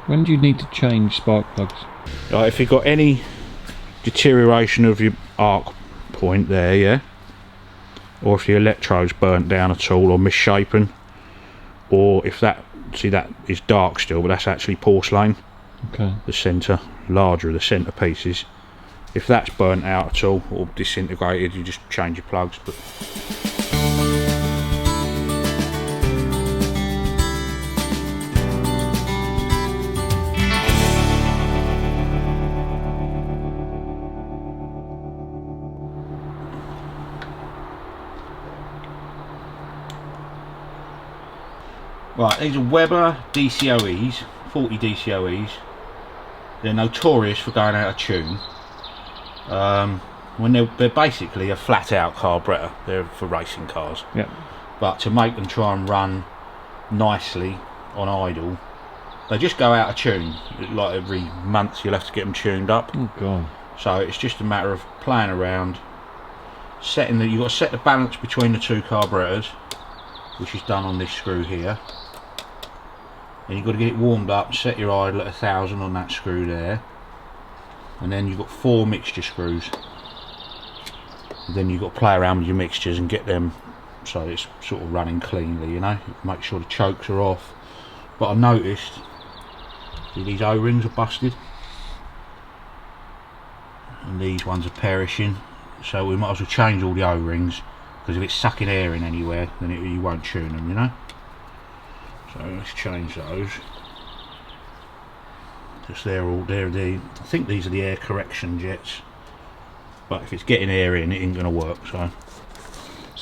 When do you need to change spark plugs? Like if you've got any deterioration of your arc point there, yeah, or if the electrode's burnt down at all or misshapen, or if that, see that is dark still, but that's actually porcelain. Okay. The centre, larger of the centre pieces. If that's burnt out at all or disintegrated, you just change your plugs. But right, these are Weber DCOEs, 40 DCOEs. They're notorious for going out of tune. When they're basically a flat out carburetor. They're for racing cars. Yeah. But to make them try and run nicely on idle, they just go out of tune. Like every month you'll have to get them tuned up. Oh god. So it's just a matter of playing around, setting you've got to set the balance between the two carburetors, which is done on this screw here. And you've got to get it warmed up, set your idle at 1000 on that screw there, and then you've got 4 mixture screws. And then you've got to play around with your mixtures and get them so it's sort of running cleanly, you know. Make sure the chokes are off. But I've noticed, see, these O-rings are busted and these ones are perishing, so we might as well change all the O-rings, because if it's sucking air in anywhere then you won't tune them, you know. So let's change those. Just they're I think these are the air correction jets, but if it's getting air in, it ain't going to work. So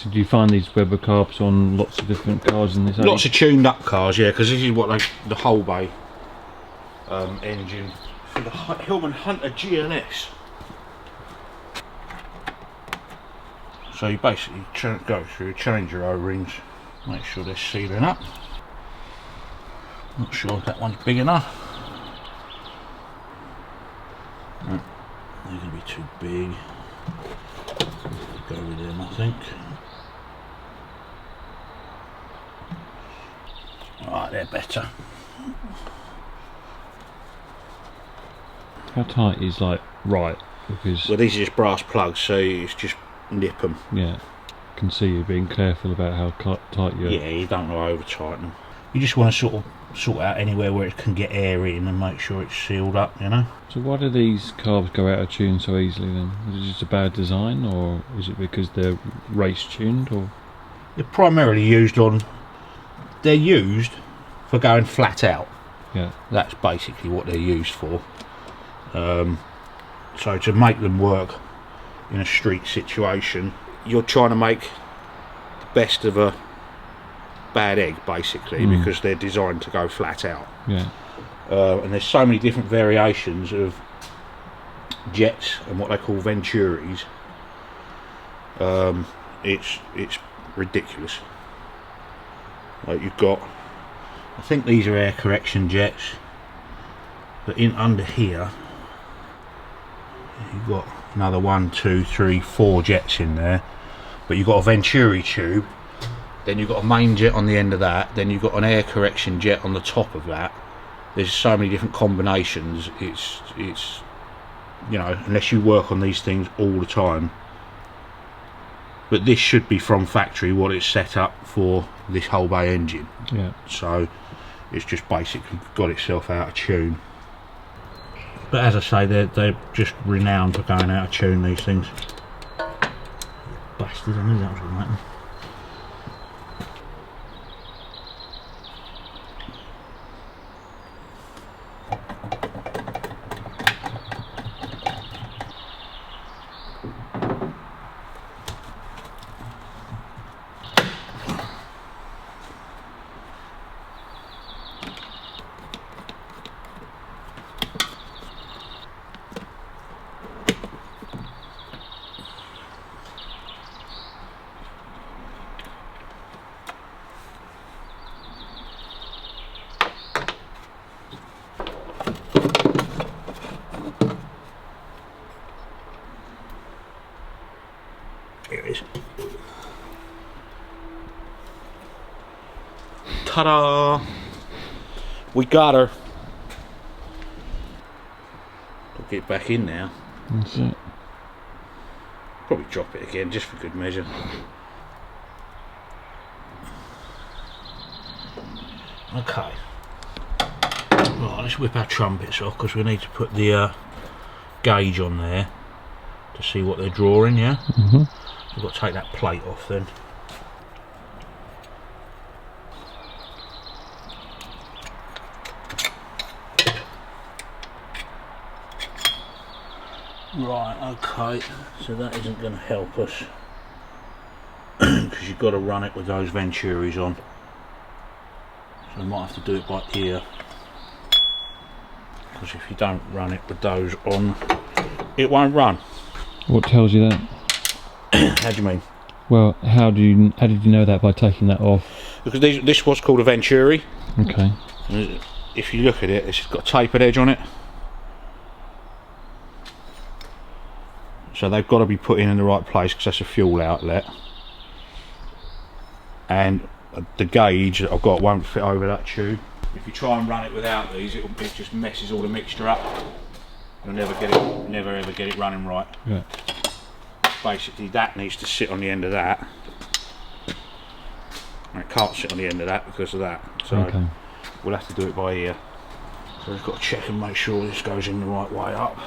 do you find these Weber carbs on lots of different cars in this age? Lots of tuned up cars, yeah, because this is what the whole bay engine for the Hillman Hunter GLS. So you basically go through, change your O-rings, make sure they're sealing up. Not sure if that one's big enough. No, they're going to be too big. Go with them, I think. Right, they're better. How tight is like right? Because well, these are just brass plugs, so it's just nip them. Yeah, I can see you being careful about how tight you are. Yeah, you don't want to over tighten them. You just want to sort out anywhere where it can get air in and make sure it's sealed up, you know. So why do these carbs go out of tune so easily then? Is it just a bad design, or is it because they're race tuned, or? They're primarily used on, they're used for going flat out. Yeah. That's basically what they're used for. So to make them work in a street situation, you're trying to make the best of a bad egg, basically, because they're designed to go flat out. Yeah. And there's so many different variations of jets and what they call Venturis. It's ridiculous. Like you've got, I think these are air correction jets, but in under here you've got another 1, 2, 3, 4 jets in there. But you've got a Venturi tube, then you've got a main jet on the end of that, then you've got an air correction jet on the top of that. There's so many different combinations. It's you know, unless you work on these things all the time. But this should be from factory what it's set up for this whole bay engine. Yeah. So it's just basically got itself out of tune. But as I say, they're just renowned for going out of tune, these things. Bastard, I knew that was going to happen. Here it is. Ta-da! We got her. get it back in now. That's it. Probably drop it again just for good measure. Okay. Right, let's whip our trumpets off because we need to put the gauge on there to see what they're drawing, yeah? Mm-hmm. We've got to take that plate off then. Right, okay, so that isn't going to help us because you've got to run it with those Venturis on. So I might have to do it by ear, because if you don't run it with those on, it won't run. What tells you that? How do you mean? Well, how did you know that by taking that off? Because this was called a Venturi. Okay. If you look at it, it's got a tapered edge on it. So they've got to be put in the right place because that's a fuel outlet. And the gauge that I've got won't fit over that tube. If you try and run it without these, it just messes all the mixture up. You'll never ever get it running right. Yeah. Basically, that needs to sit on the end of that. And it can't sit on the end of that because of that. So Okay. we'll have to do it by ear. So we've got to check and make sure this goes in the right way up.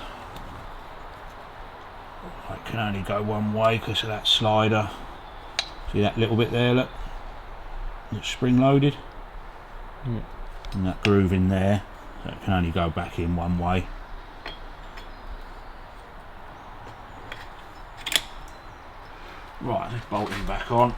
It can only go one way because of that slider. See that little bit there, look? It's spring loaded. Yeah. And that groove in there, so it can only go back in one way. Right, let's bolt him back on.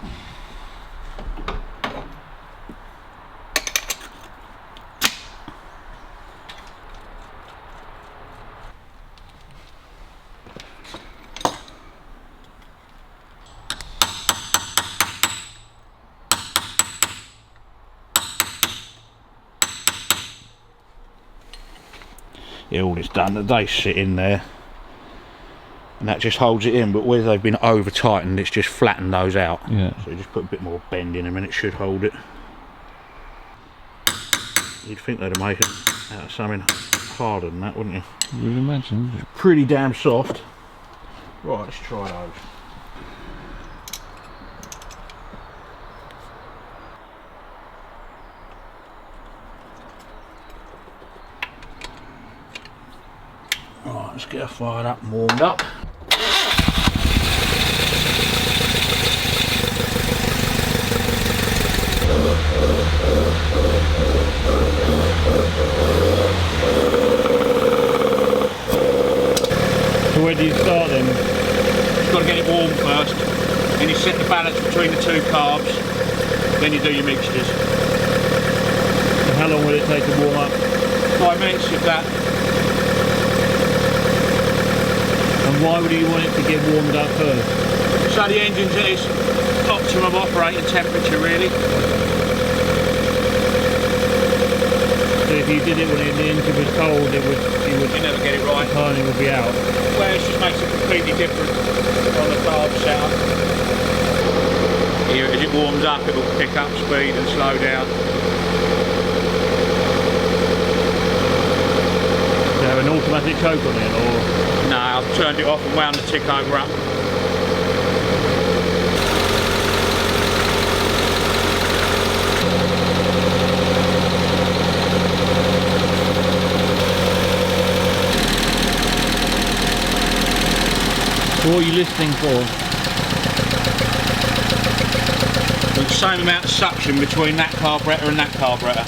Yeah, all it's done, they sit in there and that just holds it in, but where they've been over tightened, it's just flattened those out. Yeah. So you just put a bit more bend in them and it should hold it. You'd think they'd have made it out of something harder than that, wouldn't you? You would imagine. Pretty damn soft. Right, let's try those. Right, let's get her fired up and warmed up. So where do you start then? You've got to get it warm first, then you set the balance between the two carbs, then you do your mixtures. And how long will it take to warm up? 5 minutes if that. And why would you want it to get warmed up first? So the engine's at its optimum operating temperature really. So if you did it when the engine was cold, You never get it right. the timing would be out. Well, it just makes it completely different on the carb setup. Here, as it warms up, it will pick up speed and slow down. Do you have an automatic choke on it, or? No, I've turned it off and wound the tick over up. What are you listening for? There's the same amount of suction between that carburetor and that carburetor.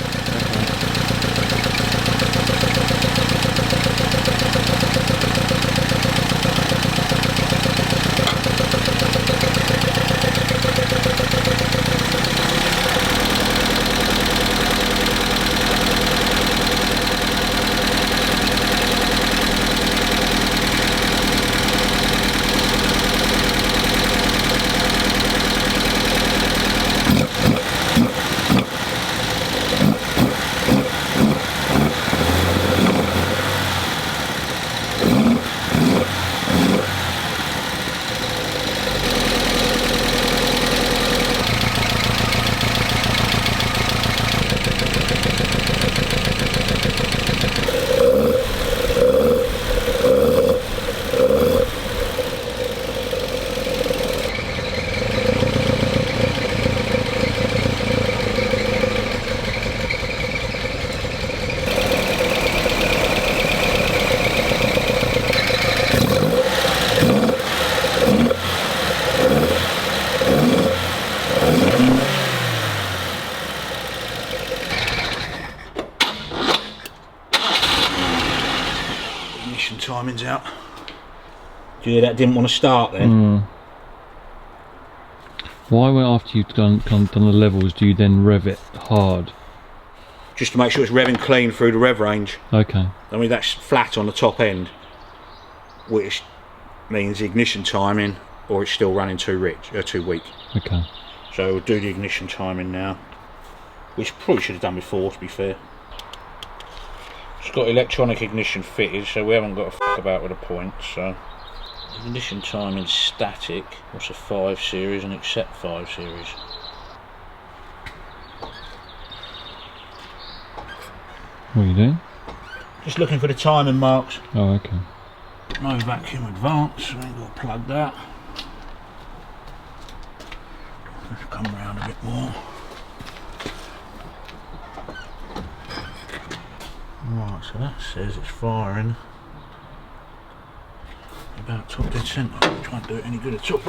timing's out. Do you hear that didn't want to start then? Why, after you've done the levels, do you then rev it hard? Just to make sure it's revving clean through the rev range. Okay. I mean, that's flat on the top end, which means the ignition timing, or it's still running too weak. Okay. So we'll do the ignition timing now, which probably should have done before, to be fair. It's got electronic ignition fitted, so we haven't got to f about with the points. So ignition timing static. What's a 5 series and accept 5 series? What are you doing? Just looking for the timing marks. Oh, okay. No vacuum advance, so I ain't got to plug that. Let's come round a bit more. Right, so that says it's firing about top dead centre. Which won't do it any good at all.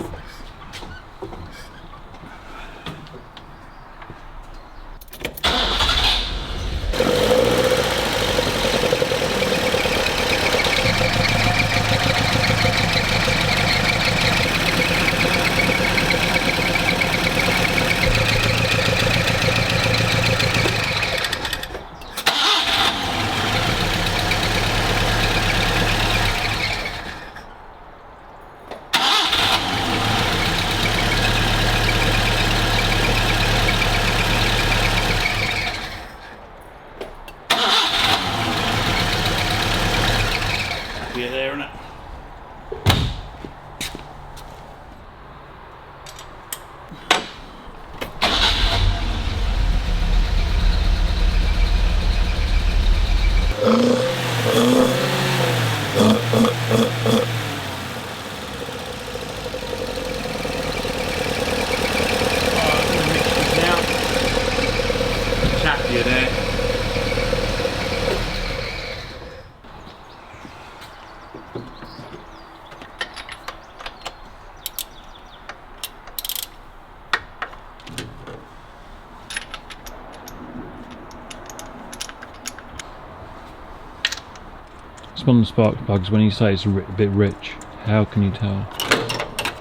One of the spark plugs, when you say it's a bit rich, how can you tell?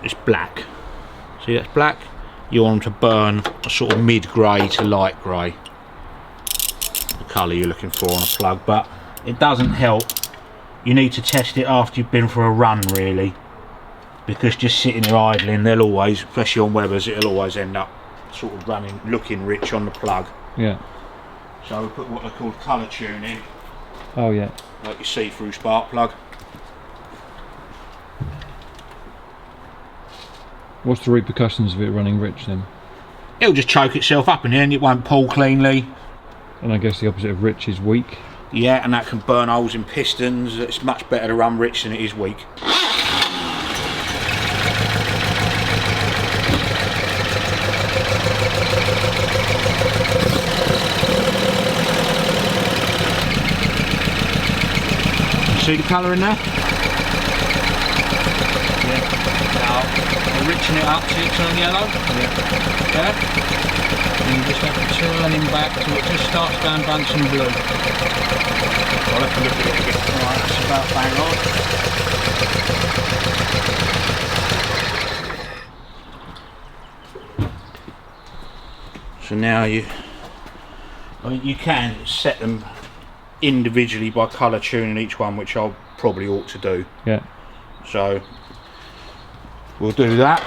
It's black. See, that's black. You want them to burn a sort of mid-grey to light grey. The colour you're looking for on a plug, but it doesn't help. You need to test it after you've been for a run, really, because just sitting there idling, they'll always, especially on Webers, it'll always end up sort of running, looking rich on the plug. Yeah. So we put what they call colour tuning. Oh yeah. Like your see-through spark plug. What's the repercussions of it running rich then? It'll just choke itself up in the end, it won't pull cleanly. And I guess the opposite of rich is weak. Yeah, and that can burn holes in pistons. It's much better to run rich than it is weak. See the colour in there? Yeah. Now, we're riching it up till it turns yellow. Yeah. Yeah. And you just have to turn him back till it just starts going bunsen blue. I'll have to look at it again. Alright, that's about bang on. So now you can set them individually by colour tuning each one, which I'll probably ought to do. Yeah. So we'll do that.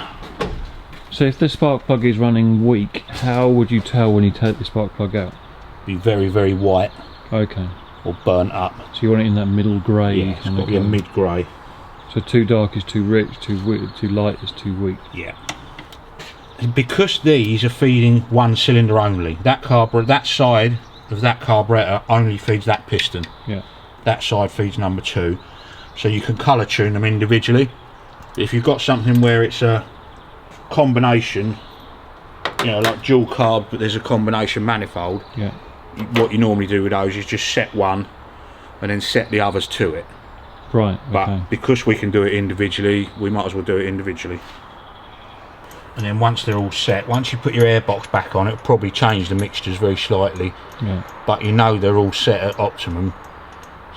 So if the spark plug is running weak, how would you tell when you take the spark plug out? Be very, very white. Okay. Or burnt up. So you want it in that middle grey? Yeah, it's got to be a mid-grey. So too dark is too rich, too light is too weak. Yeah. And because these are feeding one cylinder only, that side of that carburetor only feeds that piston. Yeah. That side feeds number 2. So you can colour tune them individually. If you've got something where it's a combination, you know, like dual carb, but there's a combination manifold. Yeah. What you normally do with those is just set one and then set the others to it. Right. But okay. because we can do it individually, we might as well do it individually. And then once they're all set, once you put your airbox back on, it'll probably change the mixtures very slightly. Yeah. But you know they're all set at optimum.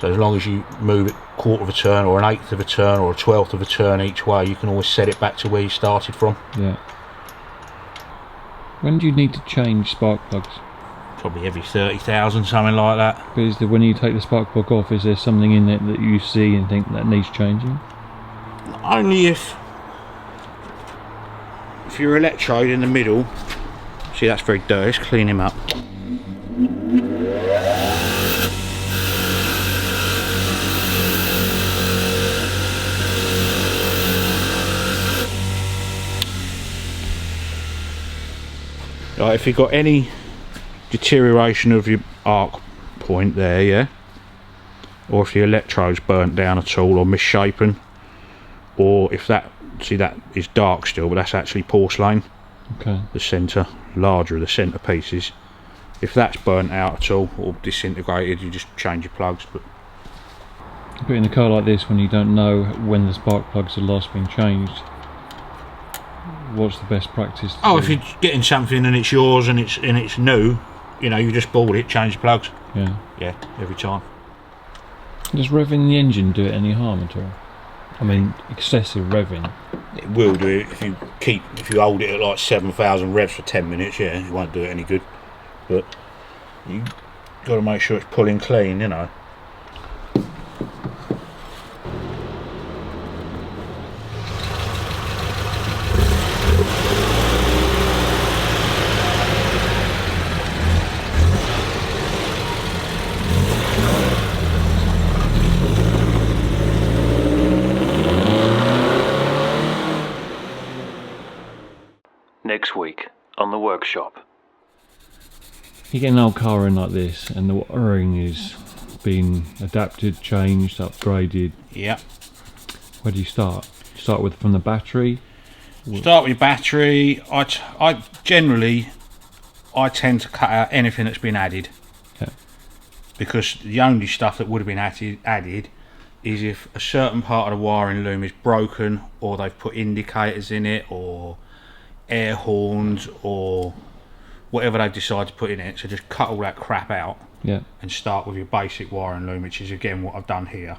So as long as you move it a quarter of a turn or an eighth of a turn or a 12th of a turn each way, you can always set it back to where you started from. Yeah. When do you need to change spark plugs? Probably every 30,000, something like that. But is there, when you take the spark plug off, is there something in it that you see and think that needs changing? Only if your electrode in the middle, see that's very dirty, let's clean him up. Right, if you've got any deterioration of your arc point there, yeah, or if the electrode's burnt down at all or misshapen, or if that, see that is dark still, but that's actually porcelain. Okay. The centre, larger of the centre pieces. If that's burnt out at all or disintegrated, you just change your plugs. But in a car like this, when you don't know when the spark plugs are last been changed, what's the best practice to do? If you're getting something and it's yours and it's new, you know, you just bought it, change the plugs. Yeah. Yeah, every time. Does revving the engine do it any harm at all? I mean, excessive revving. It will do it if you hold it at like 7,000 revs for 10 minutes. Yeah, it won't do it any good. But you got to make sure it's pulling clean, you know. Next week on the workshop. You get an old car in like this and the wiring is being adapted, changed, upgraded. Yeah. Where do you start? Start with from the battery? Start with your battery. I generally tend to cut out anything that's been added. Yeah. Because the only stuff that would have been added is if a certain part of the wiring loom is broken, or they've put indicators in it, or air horns, or whatever they've decided to put in it. So just cut all that crap out. Yeah. And start with your basic wiring loom, which is again what I've done here.